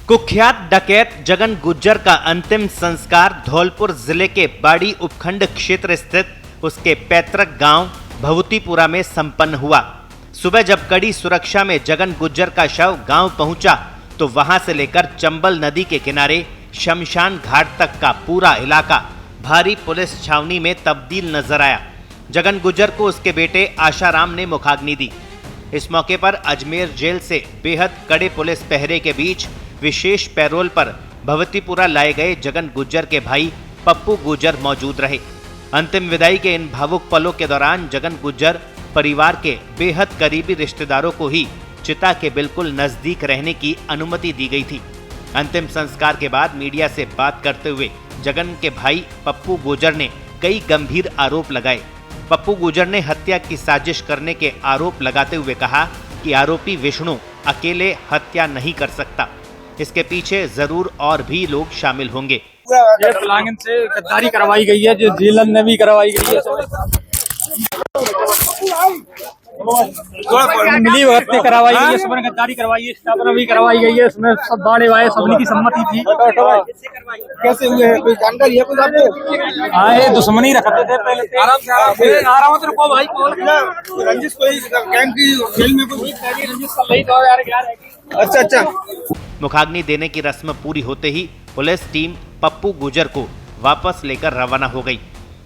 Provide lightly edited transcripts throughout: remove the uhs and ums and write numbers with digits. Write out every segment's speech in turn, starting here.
कुख्यात डकैत जगन गुज्जर का अंतिम संस्कार धौलपुर जिले के बाड़ी उपखंड क्षेत्र स्थित उसके पैतृक गांव भवतीपुरा में संपन्न हुआ। सुबह जब कड़ी सुरक्षा में जगन गुज्जर का शव गांव पहुंचा तो वहां से लेकर चंबल नदी के किनारे शमशान घाट तक का पूरा इलाका भारी पुलिस छावनी में तब्दील नजर आया। जगन गुज्जर को उसके बेटे आशाराम ने मुखाग्नि दी। इस मौके पर अजमेर जेल से बेहद कड़े पुलिस पहरे के बीच विशेष पैरोल पर भवतीपुरा लाए गए जगन गुज्जर के भाई पप्पू गुज्जर मौजूद रहे। अंतिम विदाई के इन भावुक पलों के दौरान जगन गुज्जर परिवार के बेहद करीबी रिश्तेदारों को ही चिता के बिल्कुल नजदीक रहने की अनुमति दी गई थी। अंतिम संस्कार के बाद मीडिया से बात करते हुए जगन के भाई पप्पू गुज्जर ने कई गंभीर आरोप लगाए। पप्पू गुज्जर ने हत्या की साजिश करने के आरोप लगाते हुए कहा कि आरोपी विष्णु अकेले हत्या नहीं कर सकता, इसके पीछे जरूर और भी लोग शामिल होंगे। ये पलांगन से गद्दारी करवाई गई है, जो जेलन ने भी करवाई गई है, मिली भगत ने करवाई गई है, सबने गद्दारी करवाई है, स्टाफ ने भी करवाई गई है। इसमें सब बाड़े वाले सबने की सम्मति थी। कैसे हुए हैं, कोई जानकारी है कुछ आपको? हाँ, ये दुश्मनी रखते थे पहले। आराम से रुको भाई, रंजिश कोई गैंग की जेल में कोई रंजिश। अच्छा। मुखाग्नि देने की रस्म पूरी होते ही पुलिस टीम पप्पू गुज्जर को वापस लेकर रवाना हो गई।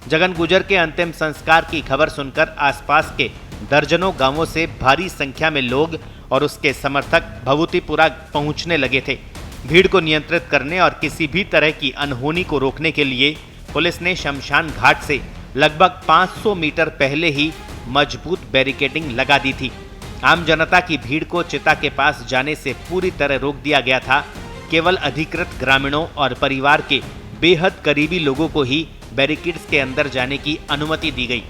जगन गुज्जर के अंतिम संस्कार की खबर सुनकर आसपास के दर्जनों गांवों से भारी संख्या में लोग और उसके समर्थक भवतीपुरा पहुंचने लगे थे। भीड़ को नियंत्रित करने और किसी भी तरह की अनहोनी को रोकने के लिए पुलिस ने शमशान घाट से लगभग 500 मीटर पहले ही मजबूत बैरिकेडिंग लगा दी थी। आम जनता की भीड़ को चिता के पास जाने से पूरी तरह रोक दिया गया था। केवल अधिकृत ग्रामीणों और परिवार के बेहद करीबी लोगों को ही बैरिकेड्स के अंदर जाने की अनुमति दी गई।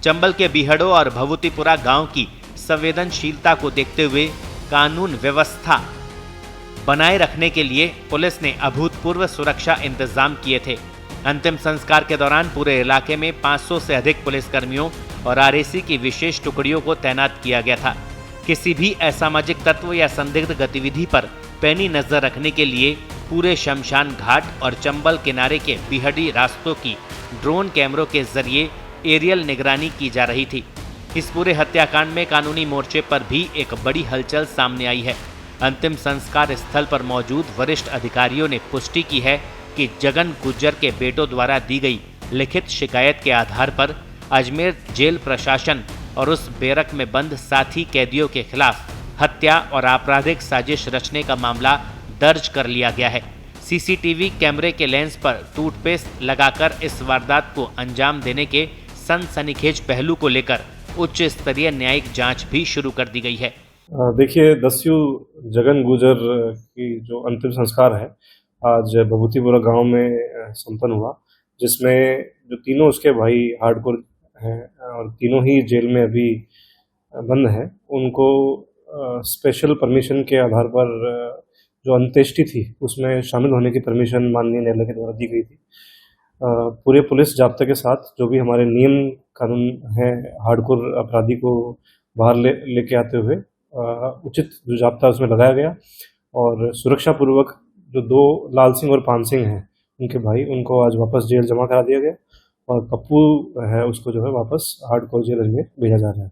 चंबल के बिहड़ों और भवतीपुरा गांव की संवेदनशीलता को देखते हुए कानून व्यवस्था बनाए रखने के लिए पुलिस ने अभूतपूर्व सुरक्षा इंतजाम किए थे। अंतिम संस्कार के दौरान पूरे इलाके में 500 से अधिक पुलिसकर्मियों और आरएसी की विशेष टुकड़ियों को तैनात किया गया था। किसी भी असामाजिक तत्व या संदिग्ध गतिविधि पर पैनी नजर रखने के लिए पूरे शमशान घाट और चंबल किनारे के बिहड़ी रास्तों की ड्रोन कैमरों के जरिए एरियल निगरानी की जा रही थी। इस पूरे हत्याकांड में कानूनी मोर्चे पर भी एक बड़ी हलचल सामने आई है। अंतिम संस्कार स्थल पर मौजूद वरिष्ठ अधिकारियों ने पुष्टि की है कि जगन गुज्जर के बेटों द्वारा दी गई लिखित शिकायत के आधार पर अजमेर जेल प्रशासन और उस बैरक में बंद साथी कैदियों के खिलाफ हत्या और आपराधिक साजिश रचने का मामला दर्ज कर लिया गया है। सीसीटीवी कैमरे के लेंस पर टूथपेस्ट लगाकर इस वारदात को अंजाम देने के सनसनीखेज पहलू को लेकर उच्च स्तरीय न्यायिक जांच भी शुरू कर दी गई है। देखिए, दस्यु जगन गुज्जर की जो अंतिम संस्कार है आज भवतीपुरा गांव में संपन्न हुआ, जिसमें जो तीनों उसके भाई हार्डकोर हैं और तीनों ही जेल में अभी बंद हैं, उनको स्पेशल परमिशन के आधार पर जो अंत्येष्टि थी उसमें शामिल होने की परमिशन माननीय न्यायालय के द्वारा दी गई थी। पूरे पुलिस जाब्ते के साथ जो भी हमारे नियम कानून हैं, हार्डकोर अपराधी को बाहर लेके आते हुए उचित जो जाब्ता उसमें लगाया गया और सुरक्षा पूर्वक जो दो लाल सिंह और पान सिंह हैं उनके भाई, उनको आज वापस जेल जमा करा दिया गया और पप्पू है उसको जो है वापस हार्डकोर जेल में भेजा जा रहा है।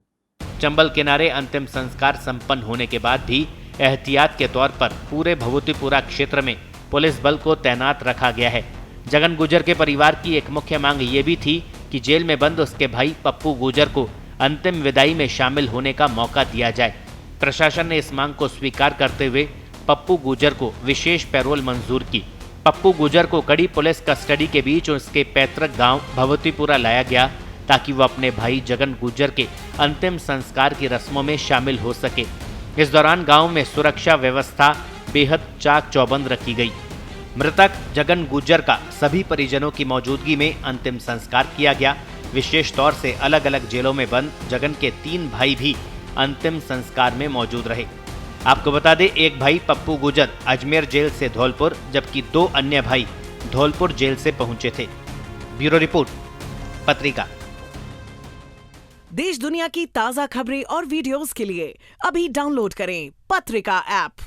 चंबल किनारे अंतिम संस्कार संपन्न होने के बाद भी एहतियात के तौर पर पूरे भवतीपुरा क्षेत्र में पुलिस बल को तैनात रखा गया है। जगन गुज्जर के परिवार की एक मुख्य मांग ये भी थी कि जेल में बंद उसके भाई पप्पू गुज्जर को अंतिम विदाई में शामिल होने का मौका दिया जाए। प्रशासन ने इस मांग को स्वीकार करते हुए पप्पू गुज्जर को विशेष पैरोल मंजूर की। पप्पू गुज्जर को कड़ी पुलिस कस्टडी के बीच उसके पैतृक गांव भवतीपुरा लाया गया ताकि वो अपने भाई जगन गुज्जर के अंतिम संस्कार की रस्मों में शामिल हो सके। इस दौरान गांव में सुरक्षा व्यवस्था बेहद चाक चौबंद रखी गई। मृतक जगन गुज्जर का सभी परिजनों की मौजूदगी में अंतिम संस्कार किया गया। विशेष तौर से अलग अलग जेलों में बंद जगन के 3 भाई भी अंतिम संस्कार में मौजूद रहे। आपको बता दें, एक भाई पप्पू गुज्जर अजमेर जेल से धौलपुर, जबकि 2 अन्य भाई धौलपुर जेल से पहुंचे थे। ब्यूरो रिपोर्ट, पत्रिका। देश दुनिया की ताजा खबरें और वीडियोस के लिए अभी डाउनलोड करें पत्रिका ऐप।